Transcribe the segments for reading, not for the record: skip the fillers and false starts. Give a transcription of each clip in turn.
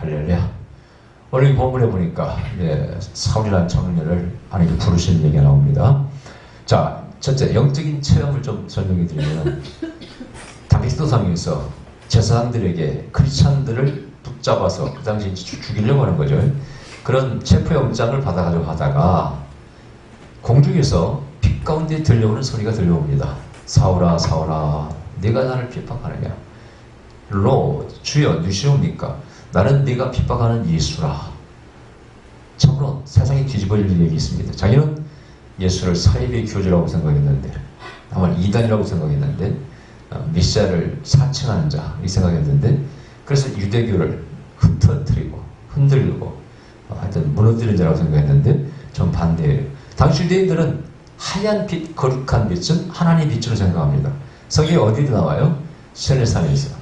할렐루야. 오늘 본문에 보니까 사울이라는 청년을 하나님께 부르시는 얘기가 나옵니다. 자, 첫째 영적인 체험을 좀 설명해 드리면 다메스코 성에서 제사장들에게 크리스찬들을 붙잡아서 그 당시 죽이려고 하는 거죠. 그런 체포영장을 받아가지고 하다가 공중에서 빛 가운데 들려오는 소리가 들려옵니다. 사울아 사울아 네가 나를 핍박하느냐. 로 주여 누시옵니까. 나는 네가 핍박하는 예수라. 참으로 세상이 뒤집어질 일이 있습니다. 자기는 예수를 사이비의 교주라고 생각했는데 아마 이단이라고 생각했는데 메시아를 사칭하는 자 이 생각했는데 그래서 유대교를 흩어뜨리고 흔들고 하여튼 무너뜨리는 자라고 생각했는데 전 반대예요. 당시 유대인들은 하얀 빛, 거룩한 빛은 하나님 빛으로 생각합니다. 성경에 어디도 나와요? 시내산에서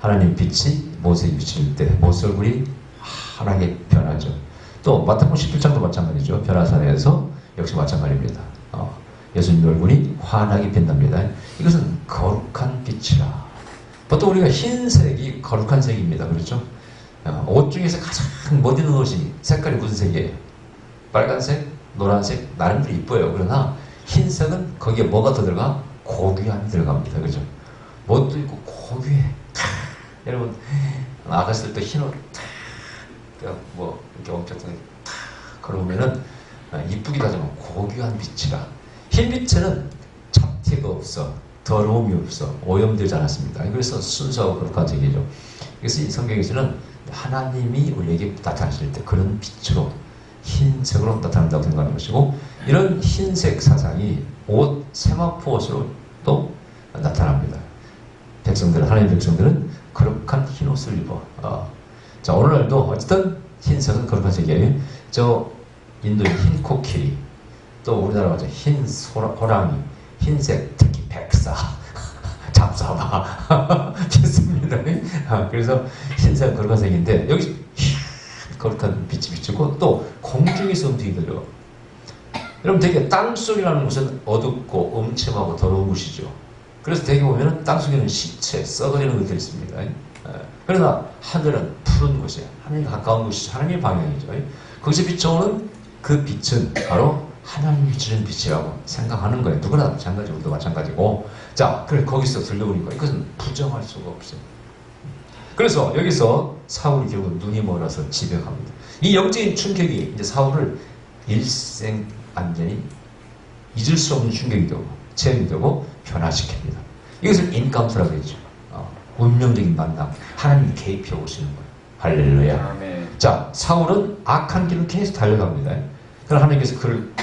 하나님 빛이 모세에게 비칠 때 모세 얼굴이 환하게 변하죠. 또 마태복음 17장도 마찬가지죠. 변화산에서 역시 마찬가지입니다. 예수님 얼굴이 환하게 빛납니다. 이것은 거룩한 빛이라. 보통 우리가 흰색이 거룩한 색입니다. 그렇죠? 옷 중에서 가장 못 입는 옷이 색깔이 무슨 색이에요? 빨간색, 노란색, 나름대로 이뻐요. 그러나 흰색은 거기에 뭐가 더 들어가? 고귀함이 들어갑니다. 그죠? 뭣도 있고 고귀해. 여러분 나갔을 때 흰 옷 뭐 이렇게 엄청 걸어오면은 이쁘기도 하지만 고귀한 빛이라. 흰 빛에는 잡티가 없어, 더러움이 없어, 오염되지 않았습니다. 그래서 순수하고 거룩한 색이죠. 그래서 이 성경에서는 하나님이 우리에게 나타나실 때 그런 빛으로 흰색으로 나타난다고 생각하는 것이고, 이런 흰색 사상이 옷, 세마포 옷으로 또 나타납니다. 백성들은, 하나님 백성들은 거룩한 흰 옷을 입어. 자, 오늘날도 어쨌든 흰색은 거룩한 색이에요. 저 인도의 흰 코끼리, 또 우리나라 가서 흰 호랑이, 흰색, 특히 백사, 잡사바 좋습니다. 그래서 흰색은 거룩한 색인데 여기 거룩한 빛이 비추고 또 공중에서 음식이 들려. 여러분 되게 땅속이라는 곳은 어둡고 음침하고 더러운 곳이죠. 그래서 되게 보면은 땅속에는 시체, 썩어지는 것들이 있습니다. 그러나 하늘은 푸른 곳이에요. 하나님과 가까운 곳이죠. 하나님의 방향이죠. 거기서 비춰오는 그 빛은 바로 하나님이 비추는 빛이라고 생각하는 거예요. 누구나 마찬가지고 우리도 마찬가지고. 자, 그래 거기서 들려오니까 이것은 부정할 수가 없어요. 그래서 여기서 사울이 결국 눈이 멀어서 집에 갑니다. 이 영적인 충격이 이제 사울을 일생 완전히 잊을 수 없는 충격이 되고 체험이 되고 변화시킵니다. 이것을 인카운터라고 했죠. 운명적인 만남, 하나님이 개입해 오시는 거예요. 할렐루야. 아멘. 자, 사울은 악한 길을 계속 달려갑니다. 그러나 하나님께서 그를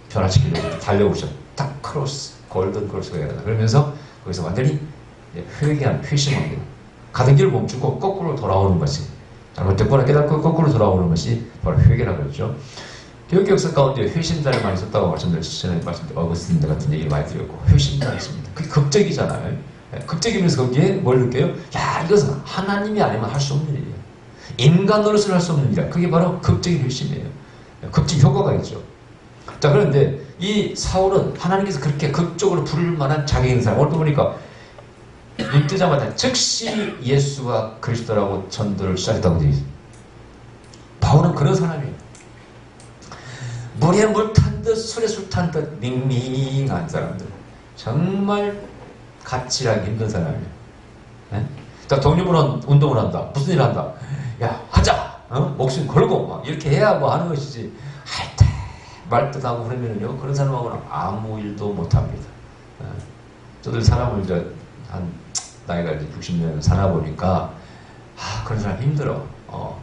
변화시키려고 달려오셔. 딱 크로스, 골든 크로스가 되다. 그러면서 거기서 완전히 회개한, 회심합니다. 가던 길을 멈추고 거꾸로 돌아오는 것이, 잘못됐구나 깨닫고 거꾸로 돌아오는 것이 바로 회개라고 그러죠. 교육 역사 가운데 회심자를 많이 썼다고 말씀드렸어요. 어거스틴 같은 얘기를 많이 드렸고, 회심자가 있습니다. 그게 극적이잖아요. 극적이면서 거기에 뭘 느껴요? 야, 이것은 하나님이 아니면 할 수 없는 일이에요. 인간으로서는 할 수 없는 일이야. 그게 바로 극적인 회심이에요. 극적 효과가 있죠. 자, 그런데 이 사울은 하나님께서 그렇게 극적으로 부를 만한 자격이 있는 사람. 오늘 보니까 눈 뜨자마자 즉시 예수가 그리스도라고 전도를 시작했다고 되어 있어요. 바울은 그런 사람이에요. 물에 물 탄 듯 술에 술 탄 듯 밍밍한 사람들. 정말 가치하기 힘든 사람이에요. 네? 자, 독립은 운동을 한다. 무슨 일을 한다. 야, 하자. 목숨 걸고 막 이렇게 해야 뭐 하는 것이지. 할 때 말뜻하고 그러면은요, 그런 사람하고는 아무 일도 못합니다. 저들 사람을 이제 한 나이가 이제 60년 사나 보니까 그런 사람 힘들어.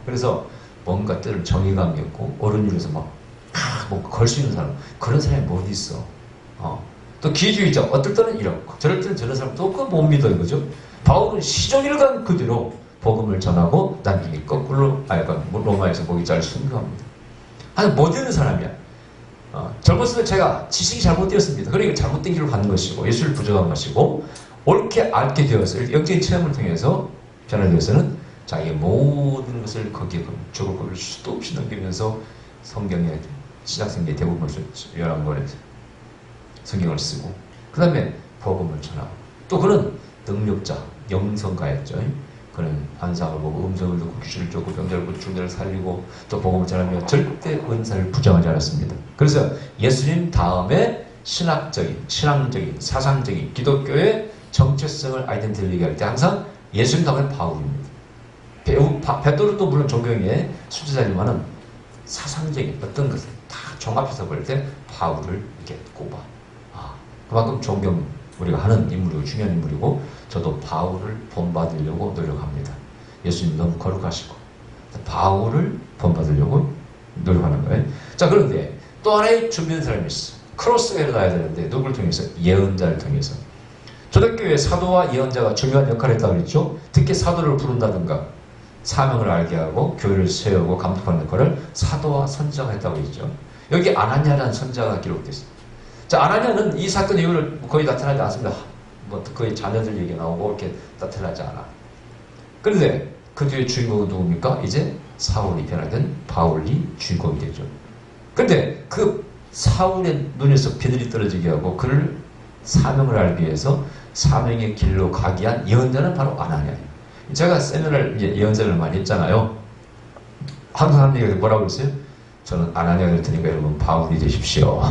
그래서 뭔가 때로 정의감이 없고 옳은 일에서 막 뭐 걸 수 있는 사람, 그런 사람이 뭐 어디 있어. 또 기회주의자, 어떨 때는 이렇고 저럴 때는 저런 사람 또 그거 못 믿어요. 그죠? 바울은 시종일관 그대로 복음을 전하고 나중에 거꾸로 로마에서 보기 잘 순교합니다. 아니 못 되는 사람이야. 젊었을 때 제가 지식이 잘못되었습니다. 그러니까 잘못된 길을 가는 것이고 예수를 부정한 것이고, 옳게 알게 되어서 영적인 체험을 통해서 변화되어서는 자기의 모든 것을 거기에 죽을 것을 수도 없이 넘기면서 성경의 시작성경의 대부분을 요한권에 성경을 쓰고, 그 다음에 복음을 전하고, 또 그는 능력자, 영성가였죠. 그는 환상을 보고 음성을 듣고 귀신을 쫓고 병자를 고치고 중자를 살리고 또 복음을 전하며 절대 은사를 부정하지 않았습니다. 그래서 예수님 다음에 신학적인, 신앙적인, 사상적인 기독교의 정체성을 아이덴티티를 얘기할 때 항상 예수님 다음에 바울입니다. 베드로도 물론 존경의 수제자지만은 사상적인 어떤 것을 다 종합해서 볼 때 바울을 이렇게 꼽아. 그만큼 존경 우리가 하는 인물이고 중요한 인물이고 저도 바울을 본받으려고 노력합니다. 예수님 너무 거룩하시고 바울을 본받으려고 노력하는 거예요. 자, 그런데 또 하나의 준비된 사람이 있어. 크로스가 일어나야 되는데 누굴 통해서? 예언자를 통해서. 초대교회 사도와 예언자가 중요한 역할을 했다고 그랬죠. 특히 사도를 부른다든가 사명을 알게 하고 교회를 세우고 감독하는 역할을 사도와 선지자가 했다고 했죠. 여기 아나니아라는 선지자가 기록됐습니다. 자, 아나니아는 이 사건 이후로 거의 나타나지 않습니다. 뭐 거의 자녀들 얘기 나오고 이렇게 나타나지 않아. 그런데 그 뒤에 주인공은 누굽니까? 이제 사울이 변화된 바울이 주인공이 되죠. 근데 그 사울의 눈에서 비늘이 떨어지게 하고 그를 사명을 알기 위해서 사명의 길로 가기 위한 예언자는 바로 아나니아예요. 제가 세미나를 예언자를 많이 했잖아요. 한국 사람들이 뭐라고 했어요? 저는 아나니아가 될 테니까 여러분 바울이 되십시오.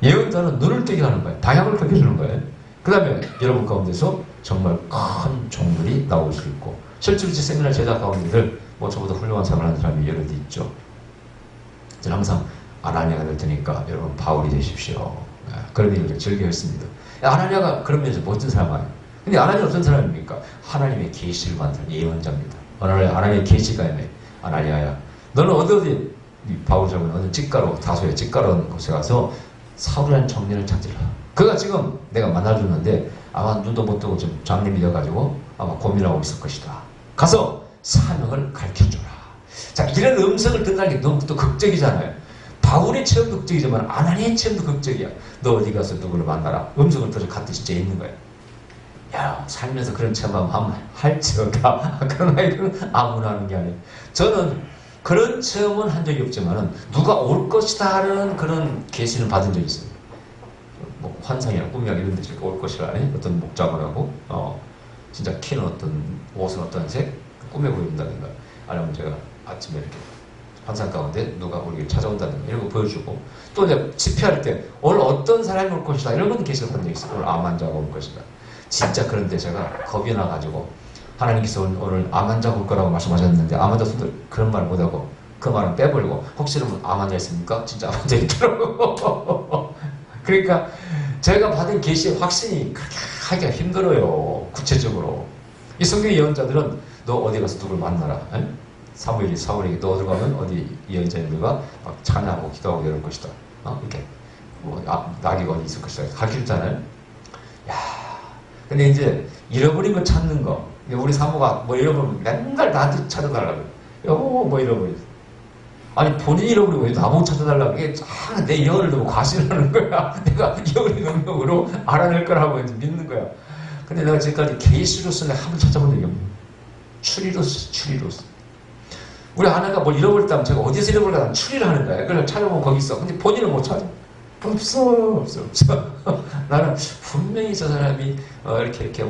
예언자는 눈을 뜨게 하는 거예요. 방향을 펴주는 거예요. 그 다음에 여러분 가운데서 정말 큰 종들이 나올 수 있고 실제로 제 세미나 제작 가운데들 뭐 저보다 훌륭한 생활을 하는 사람이 여러 개 있죠. 저는 항상 아나니아가 될 테니까 여러분 바울이 되십시오. 그런 얘기를 즐겨했습니다. 아나니아가 그런 면에서 멋진 사람 아니에요. 근데 아나니아는 어떤 사람입니까? 하나님의 계시를 만든 예언자입니다. 하나님의 계시가 있네. 아나니아야, 너는 어디 바울 장군 어느 직가로 다소의 직가로는 곳에 가서 사울이라는 청년을 찾으라. 그가 지금 내가 만나줬는데 아마 눈도 못 뜨고 좀 장님이 되어가지고 아마 고민하고 있을 것이다. 가서 사명을 가르쳐줘라. 자, 이런 음성을 듣는 게 너무 또 극적이잖아요. 바울의 체험도 극적이지만 아나니아의 체험도 극적이야. 너 어디 가서 누구를 만나라. 음성을 들어 갖다 진짜 있는 거야. 야, 살면서 그런 체험하면 할지어다. 그러나 이건 아무나 하는 게 아니에요. 저는 그런 체험은 한 적이 없지만은 누가 올 것이다 하는 그런 계시는 받은 적이 있어요. 뭐 환상이나 꿈이나 이런 데서 올 것이라 하니 어떤 목장을 하고 진짜 키는 어떤 옷은 어떤 색 꿈에 보인다든가 아니면 제가 아침에 이렇게 환상 가운데 누가 우리를 찾아온다든가 이런 거 보여주고 또 이제 집회할 때 오늘 어떤 사람이 올 것이다 이런 건 계시가 받은 적이 있어요. 오늘 암 환자가 올 것이다. 진짜 그런데 제가 겁이 나가지고 하나님께서 오늘 암 환자가 올 거라고 말씀하셨는데 암 환자 손들 그런 말 못하고 그 말은 빼버리고 혹시 여러분 암 환자 있습니까? 진짜 암 환자 있더라고. 그러니까 제가 받은 계시의 확신이 그렇게 하기가 힘들어요. 구체적으로. 이 성경 예언자들은 너 어디 가서 누굴 만나라. 사울에게 너 어디 가면 어디 예언자님들과 막 찬양하고 기도하고 이럴 것이다. 이렇게 뭐 나귀가 어디 있을 것이다. 가르쳤잖아요. 야, 근데 이제 잃어버린 거 찾는 거. 우리 사모가 뭐 잃어버리면 맨날 나한테 찾아달라고. 여보 뭐 잃어버렸어. 아니 본인이 잃어버리고 왜 나보고 찾아달라고. 이게 내 예언을 너무 과신하는 거야. 내가 예언의 능력으로 알아낼 거라고 믿는 거야. 근데 내가 지금까지 계시로서 내가 한 번 찾아본 적이 없네. 추리로서. 우리 하나가 뭘 잃어버렸다면 제가 어디서 잃어버릴까 추리를 하는 거야. 그래서 찾아보면 거기 있어. 근데 본인은 못 찾아. 없어. 나는 분명히 저 사람이 이렇게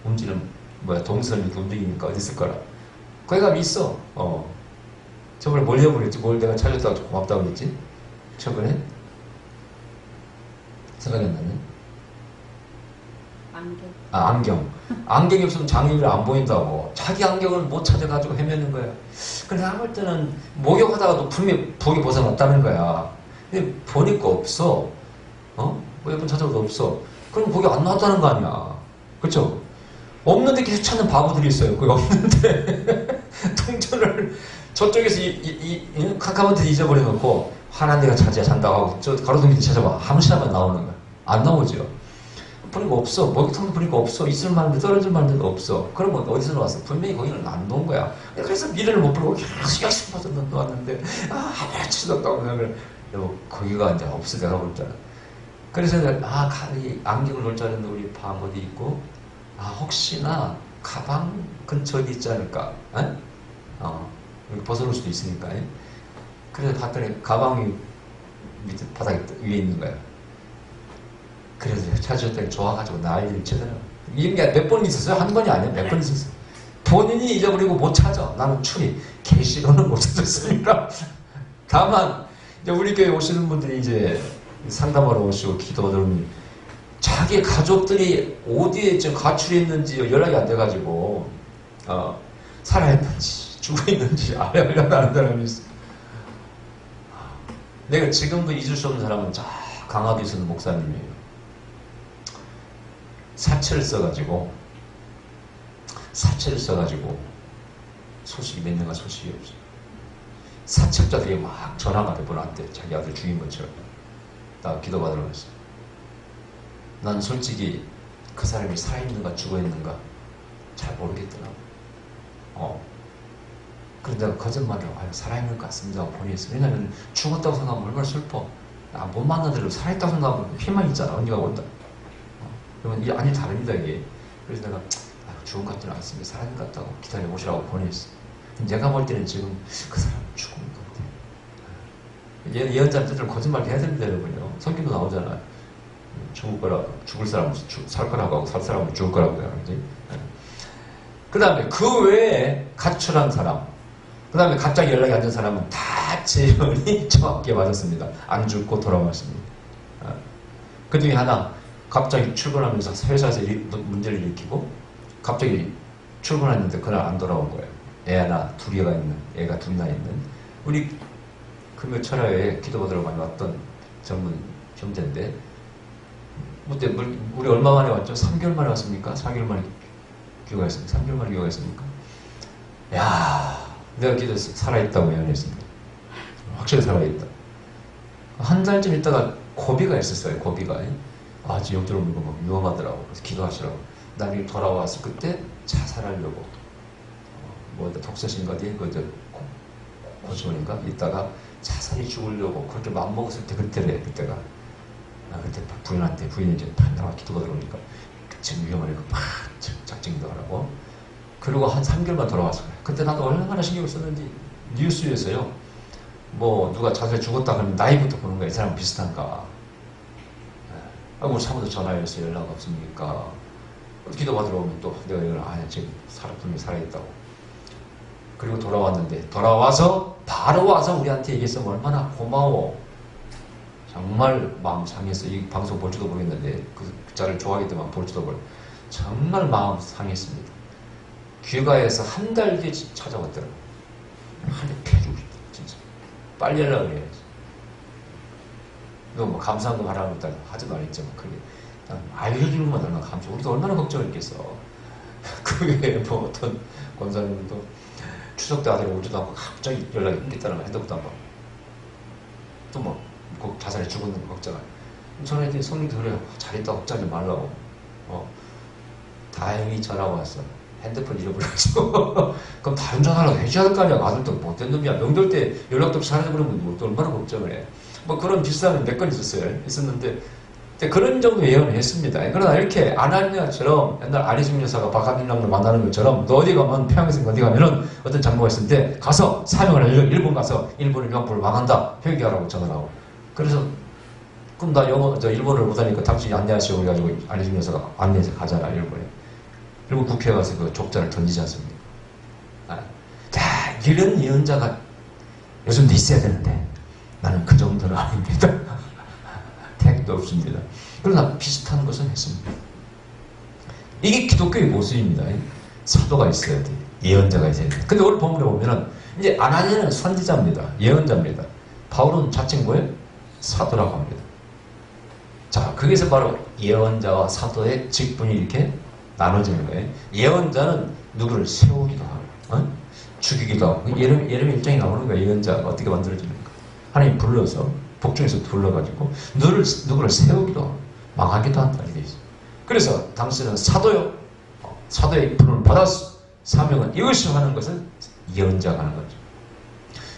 움직이는 동선을 이렇게 움직이니까 어디 있을 거라. 거기가 있어. 저번에 뭘 잃어버렸지? 뭘 내가 찾았다고 고맙다고 그랬지? 최근에? 생각이 안 나네. 안경. 안경이 없으면 장애인이 안 보인다고. 자기 안경을 못 찾아가지고 헤매는 거야. 근데 내가 볼 때는 목욕하다가도 분명히 북이 벗어났다는 거야. 근데 보니까 없어. 뭐 몇 번 찾아봐도 없어. 그럼 거기 안 나왔다는 거 아니야. 그쵸? 없는데 계속 찾는 바보들이 있어요. 거기 없는데. 동전을 저쪽에서 카카오한테 잊어버려놓고 화난 데가 찾아야 잔다고 하고 저 가로등 밑에 찾아봐. 아무 시나만 나오는 거야. 안 나오죠. 보니까 없어. 먹이통도 보니까 없어. 있을 만한데 떨어질 만한데 없어. 그러면 어디서 나왔어? 분명히 거기는 안 놓은 거야. 그래서 미래를 못 부르고 계속 열심히 봐서 놓았는데 하루에 치렀다고 생각을 거기가 이제 없어. 내가 볼 때는. 그래서 내가 안경을 놓을 줄 알았는데 우리 방 어디 있고 혹시나 가방 근처에 있지 않을까? 벗어놓을 수도 있으니까. 그래서 봤더니 가방이 밑에 바닥에 위에 있는 거야. 그래서 찾으셨더니 좋아가지고 난리를 치더라고. 이런 게 몇 번 있었어요? 한 번이 아니야. 몇 번 있었어요. 본인이 잊어버리고 못 찾아. 나는 출이 계시로는 못 찾았으니까. 다만 이제 우리 교회 오시는 분들이 이제 상담하러 오시고 기도 들으면 자기 가족들이 어디에 지금 가출해 있는지 연락이 안 돼가지고 살아있는지 죽어있는지 알려고 하는 사람이 있어. 내가 지금도 잊을 수 없는 사람은 저 강화도에 있는 목사님이에요. 사채를 써가지고 소식이 몇 년간 소식이 없어요. 사채업자들이 막 전화가 그분한테 자기 아들 죽인 것처럼 나 기도받으러 갔어요. 난 솔직히 그 사람이 살아있는가 죽어있는가 잘 모르겠더라고. 그런데 내가 거짓말을 살아있는 것 같습니다 보냈어. 왜냐면 죽었다고 생각하면 얼마나 슬퍼. 못 만나더라도 살아있다고 생각하면 희망이 있잖아. 언니가 온다. 그러면 이게 아니 다릅니다 이게. 그래서 내가 죽은 것 같지는 않습니다. 살아있는 것 같다고 기다려보시라고 보냈어. 내가 볼 때는 지금 그 사람 죽은 것 같아. 예언자한테 거짓말 해야 됩니다 여러분요. 성경도 나오잖아. 죽을 사람은 살 거라고 하고 살 사람은 죽을 거라고 해요. 그 다음에 그 외에 가출한 사람, 그 다음에 갑자기 연락이 안 된 사람은 다 재현이 정확하게 맞았습니다. 안 죽고 돌아왔습니다. 그 중에 하나, 갑자기 출근하면서 회사에서 문제를 일으키고 갑자기 출근했는데 그날 안 돌아온 거예요. 애가 둘이나 있는 우리 금요 철야에 기도받으러 많이 왔던 젊은 형제인데 우리 얼마 만에 왔죠? 3개월 만에 왔습니까? 4개월 만에 교회가 있습니까? 3개월 만에 교회가 있습니까? 야, 내가 기도해서 살아있다고 예언했습니다. 확실히 살아있다. 한 달쯤 있다가 고비가 있었어요. 고비가. 지금 영적으로 뭐 위험하더라고. 그래서 기도하시라고. 나중에 돌아와서 그때 자살하려고 독서신가 어디 고시원인가 있다가 자살이 죽으려고 그렇게 마음먹었을 때 그때래. 그때가 그때 부인이 이제 나와 기도가 들어오니까 지금 위험하니까 막 작정도 하라고. 그리고 한 3개월만 돌아왔어요. 그때 나도 얼마나 신경을 썼는지 뉴스에서요. 누가 자살해 죽었다 그러면 나이부터 보는 거야. 이 사람 비슷한가. 우리 사모도 전화해서 연락 없습니까? 기도받으러 오면 또 내가 이걸 지금 분명히 살아있다고. 그리고 돌아왔는데 바로 와서 우리한테 얘기했으면 얼마나 고마워. 정말 마음 상했어. 이 방송 볼지도 모르겠는데 그 자를 좋아하기 때문에 볼지도 모르고 정말 마음 상했습니다. 귀가에서 한 달 뒤에 찾아왔더라고. 한대 패주고 싶다. 진짜. 빨리 연락을 해야지. 이거 감사한 거 하라고 일단 하지도 않았지만 그게 알려주는 건 얼마나 감사. 우리도 얼마나 걱정했겠어. 그 외에 어떤 권사님도 추석 때 아들이 오지도 않고 갑자기 연락이 끊겼다는 거 핸드폰도 안 받고 꼭 자살해 죽었는 거 걱정을. 전화했더니 성령도 그래요. 잘했다 걱정하지 말라고. 다행히 전화가 왔어. 핸드폰 잃어버렸어. 그럼 다른 전화라도 해줘야 할 거 아니야. 아들도 못된 놈이야. 명절 때 연락도 없이 사라져버리면 또 얼마나 걱정을 해. 그런 비슷한 몇 건 있었는데 그런 정도 예언을 했습니다. 그러나 이렇게 아나니아처럼 옛날 아리순 여사가 박하빈랑을 만나는 것처럼 너 어디 가면 평양에서 어디 가면은 어떤 장모가 있을 때 가서 사명을 알려. 일본 가서 일본의 유학부를 망한다. 회개하라고 전화를 하고. 그래서 그럼 나 일본어를 못하니까 당신이 안내하시오 그래가지고 아리순 여사가 안내해서 가잖아 일본에. 그리고 국회에 가서 그 족자를 던지지 않습니까? 자, 이런 예언자가 요즘도 있어야 되는데 나는 그 정도는 아닙니다. 택도 없습니다. 그러나 비슷한 것은 했습니다. 이게 기독교의 모습입니다. 사도가 있어야 돼. 예언자가 있어야 돼. 근데 오늘 본문에 보면은 이제 아나니아는 선지자입니다. 예언자입니다. 바울은 자칭 뭐예요? 사도라고 합니다. 자, 거기서 바로 예언자와 사도의 직분이 이렇게 나눠지는 거예요. 예언자는 누구를 세우기도 하고, 죽이기도 하고. 예레미야 1장에 나오는 거예요. 예언자가 어떻게 만들어지는가. 하나님 불러서, 복중에서 불러가지고, 누구를 세우기도 하고, 망하기도 한다. 이게 있어요. 그래서 당신은 사도요. 사도의 부름을 받았어. 사명은 이것이 하는 것을 예언자가 하는 거죠.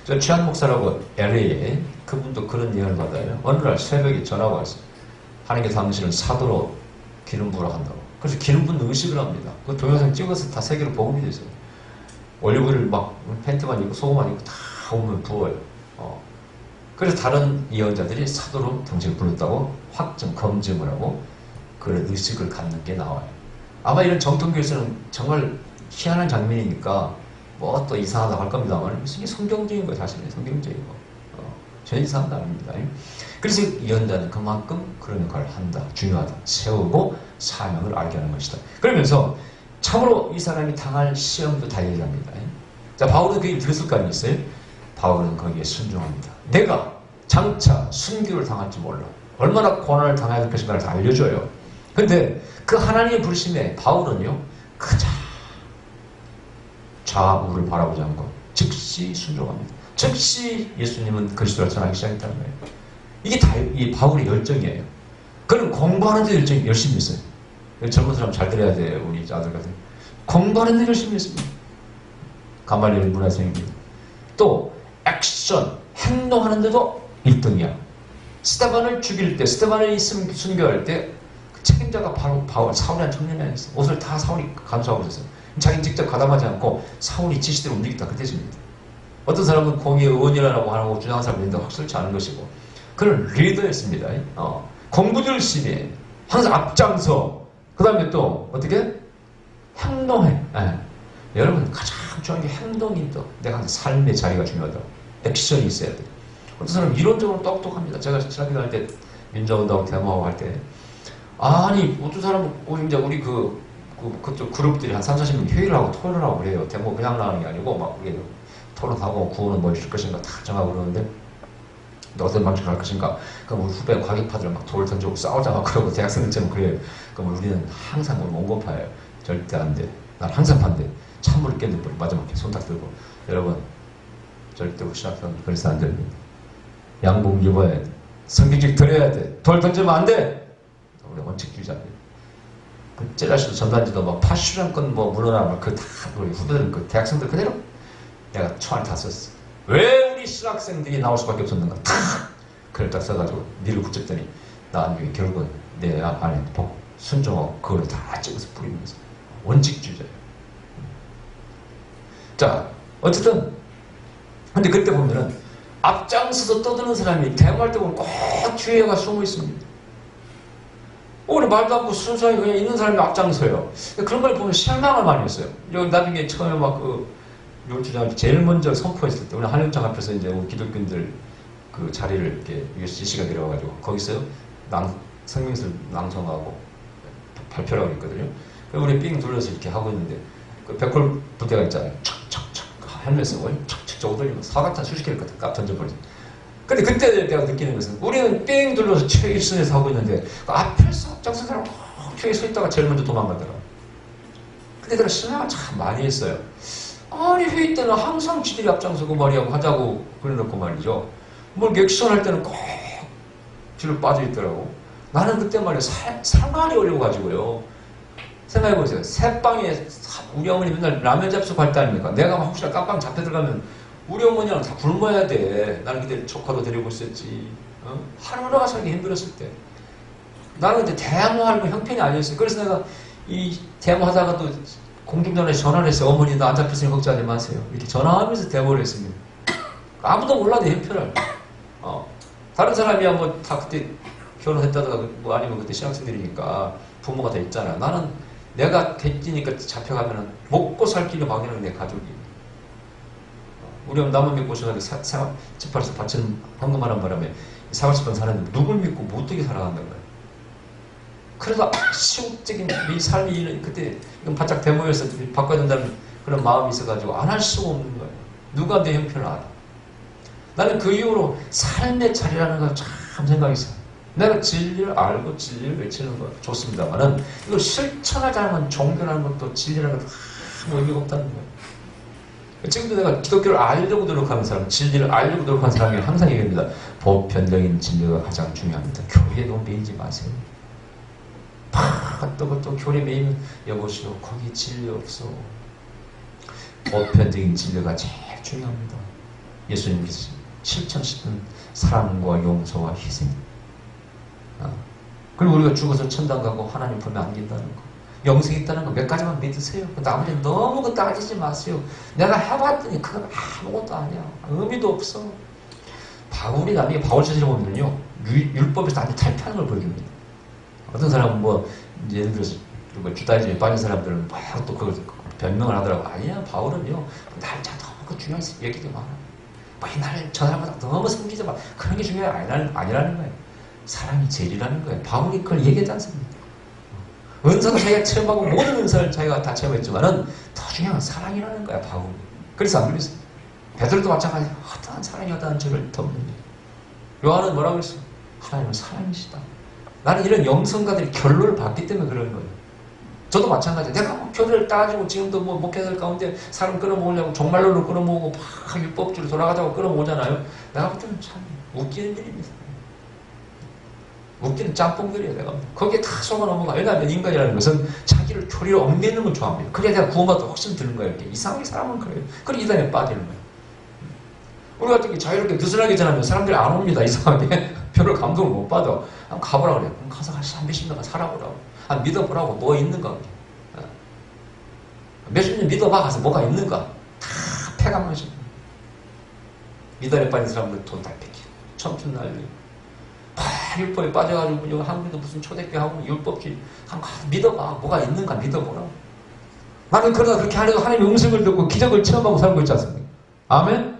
저 최한 목사라고 LA에 그분도 그런 예언을 받아요. 어느 날 새벽에 전화가 왔어요. 하나님께 당신을 사도로 기름 부으라 한다고. 그래서 기름 붓는 의식을 합니다. 그 동영상 찍어서 다 세계로 복음이 됐어요. 올리브를 막 팬티만 입고 소금만 입고 다 오면 부어요. 그래서 다른 예언자들이 사도로 당신을 불렀다고 검증을 하고 그런 의식을 갖는 게 나와요. 아마 이런 정통교에서는 정말 희한한 장면이니까 뭐 또 이상하다고 할 겁니다만 이게 성경적인 거 자신의 성경적인 거 전혀 이상한 거 아닙니다. 그래서 예언자는 그만큼 그런 역할을 한다. 중요하다. 세우고 사명을 알게 하는 것이다. 그러면서 참으로 이 사람이 당할 시험도 다 얘기합니다. 자, 바울은 그 얘기를 들었을 거 아니겠어요? 바울은 거기에 순종합니다. 내가 장차 순교를 당할지 몰라. 얼마나 고난을 당해야 될 것인가를 다 알려줘요. 근데 그 하나님의 부르심에 바울은요, 그저 좌우를 바라보지 않고 즉시 순종합니다. 즉시 예수님은 그리스도를 전하기 시작했다는 거예요. 이게 다 이 바울의 열정이에요. 그는 공부하는 데 열정이 열심히 있어요. 젊은 사람 잘 들어야 돼요. 우리 아들 같은. 공부하는 데 열심히 했습니다. 가말리엘 문화생입니다. 또 액션, 행동하는 데도 1등이야. 스테반을 죽일 때, 스테반을 순교할 때 그 책임자가 바로 바울, 사울이라는 청년이 아니었어요. 옷을 다 사울이 감수하고 있었어요. 자기는 직접 가담하지 않고 사울이 지시대로 움직였다. 그 뜻입니다. 어떤 사람은 공의 의원이라고 하고 주장하는 사람이 있는데 확실치 않은 것이고 그는 리더였습니다. 공부도 열심히 해. 항상 앞장서. 그 다음에 또 어떻게? 행동해. 여러분 가장 중요한 게 행동입니다. 내가 항상 삶의 자리가 중요하다. 액션이 있어야 돼. 어떤 사람은 이론적으로 똑똑합니다. 제가 시작할 때 민주운동 데모하고 할 때 아니 어떤 사람은 우리 그쪽 그룹들이 한 30, 40명 회의를 하고 토론을 하고 그래요. 데모 그냥 나가는 게 아니고 막 토론하고 구호는 뭐 줄 것인가 다 정하고 그러는데 어떤 방식으로 할 것인가. 그럼 우리 후배 과격파들 막 돌 던지고 싸우자고 그러고 대학생들처럼 그래요. 그럼 우리는 항상 우리 몽고파예요. 절대 안 돼. 난 항상 반대. 찬물을 깨는 마지막에 손딱 들고 여러분 절대 우리 신학생은 그래서 안 됩니다. 양복 입어야 돼. 성경책 들어야 돼. 돌 던지면 안 돼. 우리 원칙주의자입니다. 그 젤라시도 전단지도 막 파슈랑권 뭐 물러나 그 다 우리 후배들 그 대학생들 그대로 내가 초안에 다 썼어. 왜 우리 신학생들이 나올 수밖에 없었는가? 탁! 글을 딱 써가지고 니를 붙였더니 나중에 결국은 내 안에 순종하고 그걸 다 찍어서 뿌리면서 원칙주의자예요. 자, 어쨌든 근데 그때 보면은 앞장서서 떠드는 사람이 대모할 때 보면 꼭 뒤에가 숨어 있습니다. 우리 말도 않고 순수하게 그냥 있는 사람이 앞장서요. 그런 걸 보면 실망을 많이 했어요. 여기 나중에 처음에 막 율주장을 제일 먼저 선포했을 때, 우리 한일장 앞에서 이제 우리 기독교인들 그 자리를 이렇게 USC가 내려와가지고, 거기서 성명서를 낭송하고 발표를 하고 있거든요. 우리 삥 둘러서 이렇게 하고 있는데, 그 백골 부대가 있잖아요. 척척척 하면서, 척척척 오돌리면서 사각탄 수십 개를 딱 던져버리죠. 근데 그때 내가 느끼는 것은, 우리는 삥 둘러서 최일선에서 하고 있는데, 그 앞에서 앞장선 사람 뒤에 서 있다가 제일 먼저 도망가더라. 근데 내가 신앙을 참 많이 했어요. 아니 회의 때는 항상 지들이 앞장서고 말이하고 하자고 그래놓고 말이죠. 뭘 액션 할 때는 꼭 뒤로 빠져있더라고. 나는 그때 말이야 상관이 올려가지고요. 생각해보세요. 새빵에 우리 어머니 맨날 라면 잡수할 때 아닙니까? 내가 혹시나 깜빵 잡혀 들어가면 우리 어머니랑 다 굶어야 돼. 나는 그때 조카도 데리고 있었지. 하루하루가 살기 힘들었을 때. 나는 그때 대모하는 거 형편이 아니었어요. 그래서 내가 이 대모하다가도 공중전화에 전화를 했어요. 어머니 나 안 잡혔으니 걱정하지 마세요. 이렇게 전화하면서 대모를 했습니다. 아무도 몰라 내 형편을. 다른 사람이야 뭐 다 그때 결혼했다든가 뭐 아니면 그때 신학생들이니까 부모가 다 있잖아. 나는 내가 대지니까 잡혀가면은 먹고 살 길을 막연하게 내 가족이. 우리 남은 믿고 생각해 집팔에서 바치는 헌금하는 바람에 사활집단 사는데 누굴 믿고 뭐 어떻게 살아간다는 거야. 그래서 시국적인 이 삶이 그때 바짝 대모여서 바꿔야 된다는 그런 마음이 있어가지고 안 할 수가 없는 거예요. 누가 내 형편을 알아. 나는 그 이후로 삶의 자리라는 걸 참 생각했어요. 내가 진리를 알고 진리를 외치는 거 좋습니다만은 이걸 실천하지 않으면 종교라는 것도 진리라는 것도 아무 의미가 없다는 거예요. 지금도 내가 기독교를 알려고 노력하는 사람, 진리를 알려고 노력하는 사람이 항상 얘기합니다. 보편적인 진리가 가장 중요합니다. 교회에 너무 매이지 마세요. 또 교회 매이면 여보시오 거기 진리 없어. 보편적인 진리가 제일 중요합니다. 예수님께서 실천시킨 사랑과 용서와 희생. 그리고 우리가 죽어서 천당 가고 하나님 품에 안긴다는 거. 영생이 있다는 거 몇 가지만 믿으세요. 나머지 너무 그거 따지지 마세요. 내가 해봤더니 그건 아무것도 아니야. 의미도 없어. 바울이 나중에 바울 처지를 보면요. 율법에서 아주 탈피하는 걸 보여줍니다. 어떤 사람은 뭐 예를 들어서 그리고 주다이즘에 빠진 사람들은 막 또 그걸 변명을 하더라고. 아니야, 바울은요, 날짜 너무 중요한 얘기가 많아. 뭐 이날 저 사람보다 너무 숨기지 마. 그런 게 중요해. 아니라는 거예요. 사랑이 제일이라는 거예요. 바울이 그걸 얘기하지 않습니까? 은사도 자기가 체험하고 모든 은사를 자기가 다 체험했지만은 더 중요한 건 사랑이라는 거야, 바울이. 그래서 안 그랬어요. 베드로도 마찬가지로 어떠한 사랑이 어떠한 죄를 덮느냐. 요한은 뭐라고 그랬어요? 하나님은 사랑이시다. 나는 이런 영성가들이 결론을 봤기 때문에 그러는 거예요. 저도 마찬가지예요. 내가 뭐 교회를 따지고 지금도 뭐 목회자들 가운데 사람 끌어모으려고 종말론을 끌어모으고 막 율법주로 돌아가자고 끌어모으잖아요. 내가 볼 때는 참 웃기는 일입니다. 웃기는 짬뽕들이에요. 내가 거기에 다 속아 넘어가. 왜냐하면 인간이라는 것은 자기를 교리를 얽매이는 걸 좋아합니다. 그래야 내가 구원받아 확신 드는 거예요. 이렇게. 이상하게 사람은 그래요. 그래 이단에 빠지는 거예요. 우리 같은 게 자유롭게 느슨하게 전하면 사람들이 안 옵니다. 이상하게. 별로 감동을 못 받아. 한번 가보라 그래요. 그럼 가서 한 몇십 년간 살아보라고. 한 믿어보라고. 뭐가 있는가. 몇십 년 믿어봐. 가서 뭐가 있는가. 다 패가망신. 미달에 빠진 사람들 돈 다 뺏기고. 청춘 날리고. 율법에 빠져가지고 한국에도 무슨 초대교회 하고 율법주의. 한번 가서 믿어봐. 뭐가 있는가 믿어보라고. 나는 그러다 그렇게 하려고 하나님의 음성을 듣고 기적을 체험하고 살고 있지 않습니까? 아멘?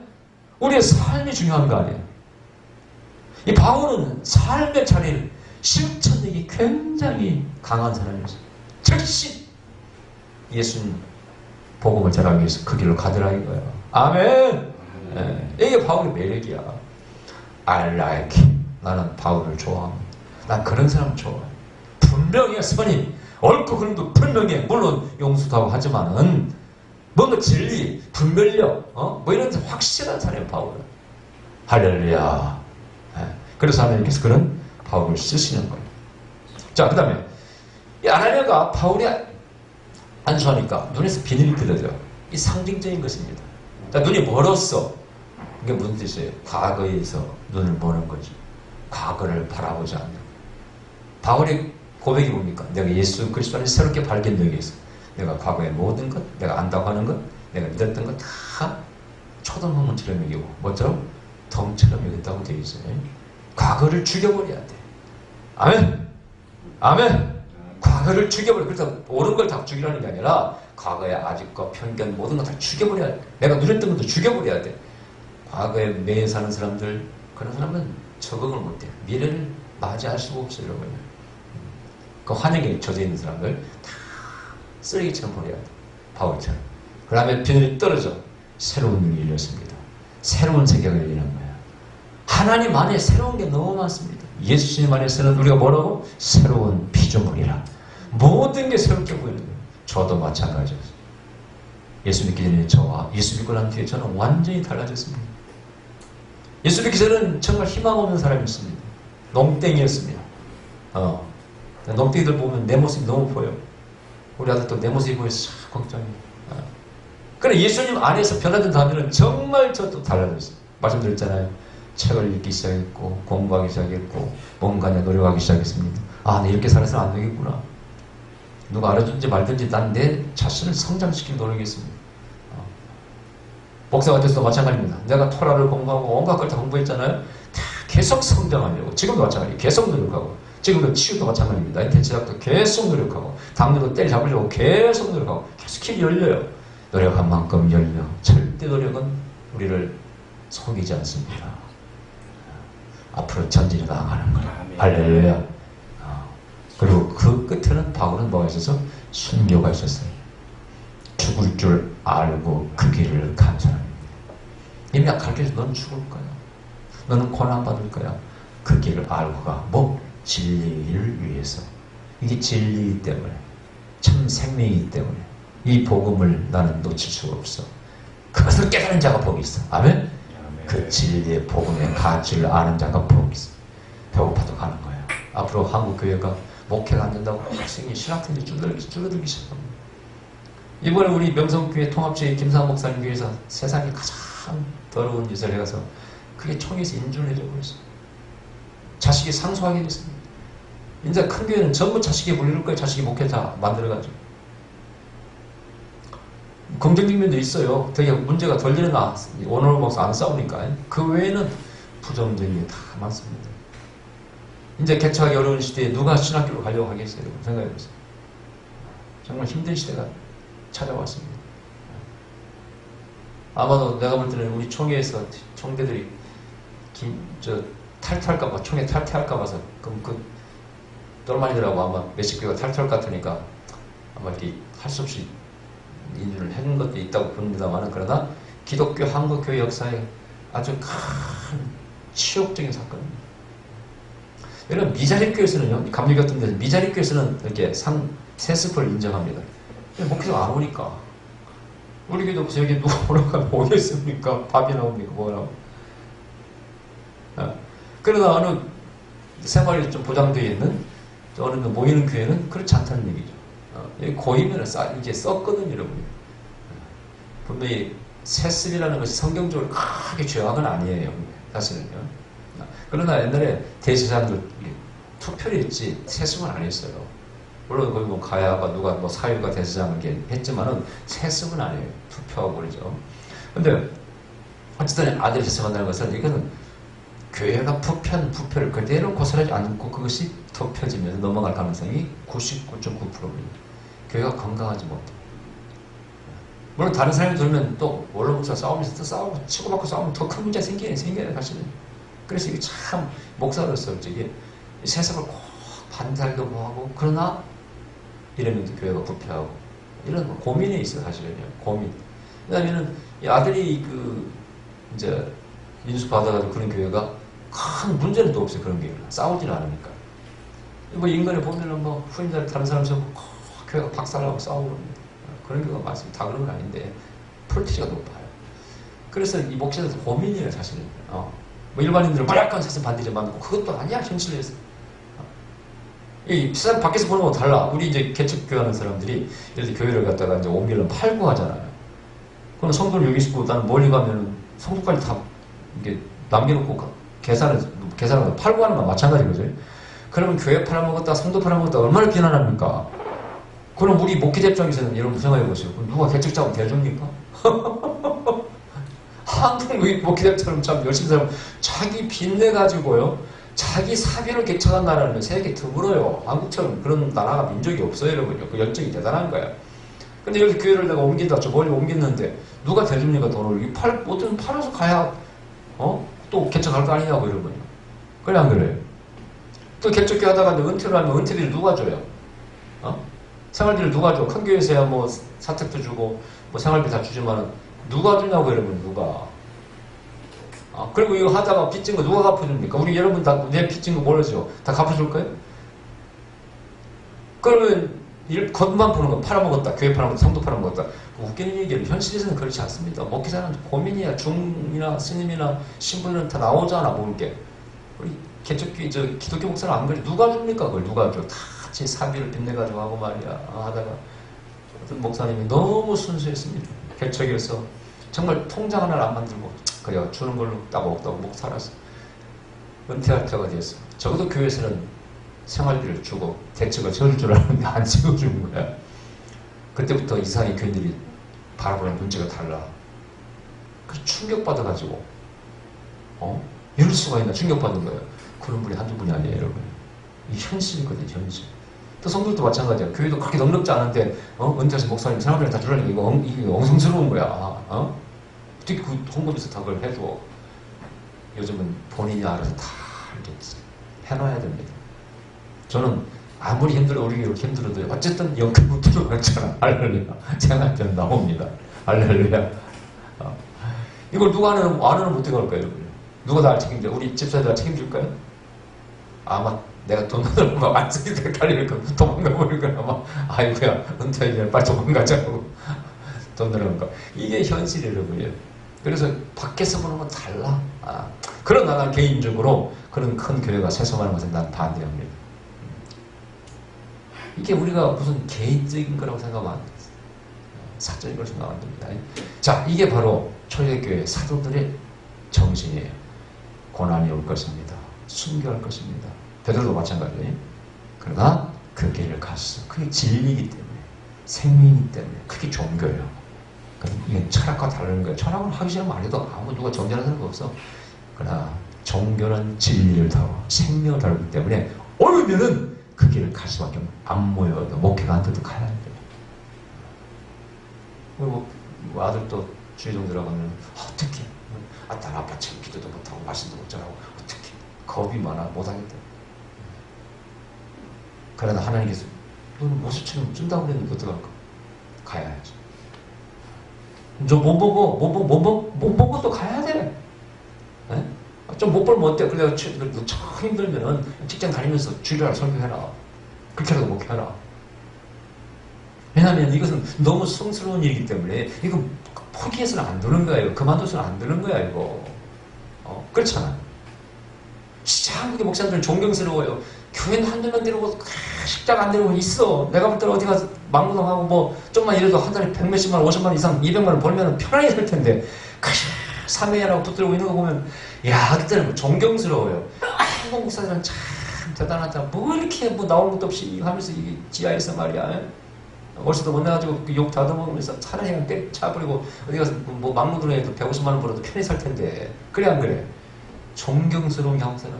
우리의 삶이 중요한 거 아니에요. 이 바울은 삶의 자리를 실천력이 굉장히 강한 사람이었어요. 즉시 예수님 복음을 전하기 위해서 그 길을 가더라 이거예요. 아멘. 이게 바울의 매력이야. I like him. 나는 바울을 좋아합니다. 난 그런 사람 좋아해. 분명히 선이 옳고 그름도 분명해. 물론 용수도 하고 하지만은 뭔가 진리, 분별력, 뭐 이런 확실한 사람이 바울은. 할렐루야. 그래서 하나님께서 그런 바울을 쓰시는 거예요. 자, 그 다음에 이 아나니아가 바울이 안수하니까 눈에서 비늘이 떨어져요. 이 상징적인 것입니다. 자, 눈이 멀었어. 이게 무슨 뜻이에요? 과거에서 눈을 머는 거지. 과거를 바라보지 않는. 바울의 고백이 뭡니까? 내가 예수 그리스도 안에 새롭게 발견되기 위해서 내가 과거의 모든 것, 내가 안다고 하는 것, 내가 믿었던 것 다 초등학문처럼 여기고 뭐처럼 덩처럼 여겼다고 되어 있어요. 과거를 죽여버려야 돼. 아멘. 아멘. 과거를 죽여버려. 그래서 옳은 걸 다 죽이라는 게 아니라 과거의 아직과 편견 모든 걸 다 죽여버려야 돼. 내가 누렸던 것도 죽여버려야 돼. 과거에 매여 사는 사람들, 그런 사람은 적응을 못해. 미래를 맞이할 수가 없어요. 여러분. 그 환영에 젖어 있는 사람들 다 쓰레기처럼 버려야 돼. 바울처럼. 그 다음에 비늘이 떨어져 새로운 눈이 열렸습니다. 새로운 세계가 열리는 거예요. 하나님 안에 새로운 게 너무 많습니다. 예수님 안에서는 우리가 뭐라고? 새로운 피조물이라. 모든 게 새롭게 보이는 거예요. 저도 마찬가지였어요. 예수 믿기 전에 저와 예수 믿고 난 뒤에 저는 완전히 달라졌습니다. 예수 믿기 전에는 정말 희망 없는 사람이었습니다. 농땡이였습니다. 농땡이들 보면 내 모습이 너무 보여. 우리 아들도 내 모습이 보여서 참 걱정해요. 그래 예수님 안에서 변화된 다음에는 정말 저도 달라졌어요. 말씀드렸잖아요. 책을 읽기 시작했고 공부하기 시작했고 뭔가에 노력하기 시작했습니다. 아, 내 이렇게 살아서는 안 되겠구나. 누가 알아주든지 말든지 난 내 자신을 성장시키기 노력했습니다. 목사가 돼서도 마찬가지입니다. 내가 토라를 공부하고 온갖 걸 다 공부했잖아요. 다 계속 성장하려고. 지금도 마찬가지예요. 계속 노력하고. 지금도 치유도 마찬가지입니다. 대체작도 계속 노력하고 당뇨도 때려잡으려고 계속 노력하고 계속 길이 열려요. 노력한 만큼 열려. 절대 노력은 우리를 속이지 않습니다. 앞으로 전진해 나아가는 거야. 할렐루야. 그리고 그 끝에는 바울은 뭐가 있어서? 순교가 있었어요. 죽을 줄 알고 그 길을 간 사람입니다. 이미 가르쳐서 너는 죽을 거야. 너는 고난받을 거야. 그 길을 알고 가. 뭐? 진리를 위해서. 이게 진리이기 때문에. 참 생명이기 때문에. 이 복음을 나는 놓칠 수가 없어. 그것을 깨달은 자가 복이 있어. 아멘? 그 진리의 복음의 가치를 아는 자가 복이 있어. 배고파도 가는 거야. 앞으로 한국교회가 목회가 안 된다고 학생이 신학생들이 줄어들기 시작합니다. 이번에 우리 명성교회 통합주의 김상 목사님 교회에서 세상에 가장 더러운 짓을 해가서 그게 총에서 인준해져 버렸어요. 자식이 상소하게 됐습니다. 이제 큰 교회는 전부 자식이 물릴 거예요. 자식이 목회자 만들어가지고. 긍정적 면도 있어요. 되게 문제가 덜 일어나. 오늘 목사 안 싸우니까. 그 외에는 부정적인 게 다 많습니다. 이제 개척하기 어려운 시대에 누가 신학교로 가려고 하겠어요? 여러분 생각해보세요. 정말 힘든 시대가 찾아왔습니다. 아마도 내가 볼 때는 우리 총회에서 총대들이 탈퇴할까봐, 총회 탈퇴할까봐서 그럼 그 똘마니들하고 아마 몇십 개가 탈퇴할 것 같으니까 아마 이렇게 할 수 없이 인준을 해준 것도 있다고 봅니다만은, 그러나 기독교 한국교회 역사에 아주 큰 치욕적인 사건입니다. 여러분, 미자립교에서는요, 감리 같은 데서 미자립교에서는 이렇게 세습을 인정합니다. 목회자가 안 오니까. 우리 교회도 없어. 여기 누가 오라고 하면 오겠습니까? 밥이 나옵니까? 뭐가 나옵니까? 그러나 어느 생활이 좀 보장되어 있는 어느 모이는 교회는 그렇지 않다는 얘기죠. 여기 고이면은 이제 썼거든요, 여러분. 분명히 세습이라는 것이 성경적으로 크게 죄악은 아니에요, 사실은요. 그러나 옛날에 대제사장들 투표를 했지 세습은 안 했어요. 물론 거기 뭐 가야가 누가 뭐 사유가 대제사장을 했지만은 세습은 아니에요. 투표하고 그러죠. 근데 어쨌든 아들이 세습한다는 것은 이거는 교회가 부표를 그대로 고스란히 않고 그것이 덮여지면서 넘어갈 가능성이 99.9%입니다. 교회가 건강하지 못해. 물론 다른 사람이 들으면 또 원로 목사 싸우면서 또 싸우고 치고받고 싸우면 더 큰 문제가 생겨요, 사실은. 그래서 이게 참 목사로서 이게 세상을 꼭 반대하기도 하고, 그러나 이러면 또 교회가 부패하고 이런 고민이 있어요, 사실은요. 고민. 왜냐면은 이 아들이 이제 인수 받아가지고 그런 교회가 큰 문제는 또 없어요, 그런 교회가. 싸우지는 않으니까. 뭐 인간의 본능은 뭐 후임자를 다른 사람 세우고 교회가 박살나고 싸우고 그런 경우가 많습니다. 다 그런 건 아닌데 폴티가 높아요. 그래서 이 목사에서 고민이에요, 사실은. 뭐 일반인들은 무조건 세상 반대지만 그것도 아니야, 현실에서. 이 세상 밖에서 보는 거 달라. 우리 이제 개척교회하는 사람들이 예를 들어 교회를 갖다가 이제 옮기려면 팔고 하잖아요. 그럼 성도를 여기 있고 나는 멀리 가면은 성도까지 다 이게 남겨놓고 계산을 팔고 하는 건 마찬가지인 거죠. 그러면 교회 팔아먹었다, 성도 팔아먹었다 얼마나 비난합니까? 그럼 우리 목회자 입장에서는 여러분 생각해 보세요. 그럼 누가 개척자고 대줍니까? 한국 목회자처럼 참 열심히 살면 자기 빚내가지고요, 자기 사비로 개척한 나라는 세계 드물어요. 한국처럼 그런 나라가 민족이 없어요, 여러분요. 그 열정이 대단한 거야. 근데 여기 교회를 내가 옮긴다, 저 멀리 옮겼는데 누가 대줍니까, 돈을? 어떤 팔아서 가야 또 개척할 거 아니냐고, 여러분요. 그래 안 그래요? 또 개척교 하다가 은퇴를 하면 은퇴비를 누가 줘요? 생활비를 누가 줘? 큰 교회에서야 뭐 사택도 주고 뭐 생활비 다 주지만은 누가 주냐고, 여러분. 누가? 그리고 이거 하다가 빚진 거 누가 갚아줍니까? 우리 여러분 다 내 빚진 거 모르죠? 다 갚아줄 거예요? 그러면 겉만 보는 건 팔아먹었다, 교회 팔아먹었다, 성도 팔아먹었다. 웃기는 얘기는 현실에서는 그렇지 않습니다. 목회자는 고민이야. 중이나 스님이나 신부는 다 나오잖아, 먹을 게. 우리 개척교회, 기독교 목사는 안 그래. 누가 줍니까? 그걸 누가 줘? 다 제 사비를 빚내가지고 하고 말이야. 하다가 어떤 목사님이 너무 순수했습니다. 개척에서 정말 통장 하나를 안 만들고 그냥 주는 걸로 따먹다고 목 살았어. 은퇴할 때가 됐어. 적어도 교회에서는 생활비를 주고 대책을 세워줄 줄 알았는데 안 세워주는 거야. 그때부터 이상하게 교인들이 바라보는 문제가 달라. 그래서 충격받아가지고 이럴 수가 있나 충격받는 거예요. 그런 분이 한두 분이 아니에요, 여러분. 이 현실이거든요, 현실. 또 성도도 마찬가지야. 교회도 그렇게 넉넉지 않은데 은퇴해서 목사님 생활비를 다 주라는 게 이게 엉성스러운 거야. 어떻게 그 홍보에서 다 그걸 해줘. 요즘은 본인이 알아서 다 이렇게 해놔야 됩니다. 저는 아무리 힘들어, 우리 이렇게 힘들어도 어쨌든 연금 들어갔잖아. 할렐루야. 생활비는 나옵니다. 할렐루야. 이걸 누가 안 하면 어떻게 할 거예요, 여러분? 누가 다 책임져? 우리 집사들 다 책임질까요? 아마 내가 돈 받으면 안 쓰기 때문에 도망가 버릴 거야. 아마 아이고야, 은퇴하기 빨리 도망가자고. 돈 들어간 거. 이게 현실이에요, 여러분요. 그래서 밖에서 보는 건 달라. 그러나 난 개인적으로 그런 큰 교회가 세성하는 것은 난 반대합니다. 이게 우리가 무슨 개인적인 거라고 생각하면 안 돼. 사적인 걸 생각하면 안 됩니다. 자, 이게 바로 초대교회 사도들의 정신이에요. 고난이 올 것입니다. 순교할 것입니다. 베드로도 마찬가지예요. 그러나 그 길을 갔어. 그게 진리이기 때문에, 생명이기 때문에, 그게 종교예요. 이게 철학과 다른 거예요. 철학은 하기 싫으면 안 해도 아무 누가 정죄하는 사람도 없어. 그러나 종교는 진리를 다루고 생명을 다루기 때문에 어려우면은 그 길을 갈 수밖에 없는. 안 모여도 목회가 안 돼도 가야 돼요. 그리고 뭐 아들도 주의동 들어가면 어떻게 딸 아빠 지금 기도도 못하고 말씀도 못 잘하고 어떻게 겁이 많아 못하겠다. 그러다 하나님께서 너는 모세처럼 준다고 그랬는데 어떡할까? 가야지. 저 못 보고 또 가야 돼. 좀 못 보면 어때? 그래서 참 힘들면은 직장 다니면서 주일날 설교해라. 그렇게라도 못 해라. 왜냐하면 이것은 너무 성스러운 일이기 때문에 이거 포기해서는 안 되는 거예요. 그만둬서는 안 되는 거야 이거. 그렇잖아. 진짜 한국의 목사님들은 존경스러워요. 교회는 한두명 데리고 십자가 안 데리고 있어. 내가 볼 때는 어디 가서 막노동하고 뭐 좀만 이래도 한 달에 100몇십만 원, 50만 이상, 200만 원 벌면 편하게 살 텐데 사매라고 붙들고 있는 거 보면 야 그때는 뭐 존경스러워요. 한국 목사들은 참 대단하다. 뭐 이렇게 뭐 나올 것도 없이 하면서 이게 지하에서 말이야. 월세도 못 내가지고 욕 다듬으면서 차라리 그냥 때려버리고 어디 가서 뭐 막노동해도 150만 원 벌어도 편히 살 텐데 그래 안 그래? 존경스러운 한국 사람.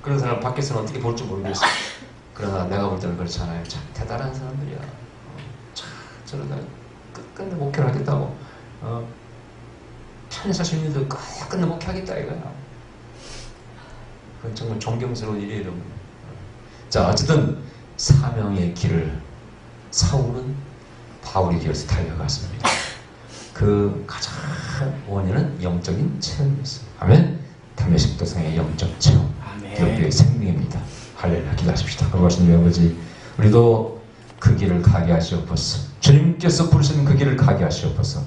그런 사람 밖에서는 어떻게 볼지 모르겠어. 그러나 내가 볼 때는 그렇지 않아요. 참 대단한 사람들이야. 참 저러다 끝끝내 목회를 하겠다고. 편히 살 수 있는 데도 끝끝내 목회하겠다 이거야. 그건 정말 존경스러운 일이에요 여러분. 자 어쨌든 사명의 길을 사울은 바울의 길에서 달려갔습니다. 그 가장 원인은 영적인 체험이었어요. 아멘. 담에색 도상의 영적 체험. 기독교의 생명입니다. 할렐루야. 기도하십시다. 거룩하신 아버지, 우리도 그 길을 가게 하시옵소서. 주님께서 부르시는 그 길을 가게 하시옵소서.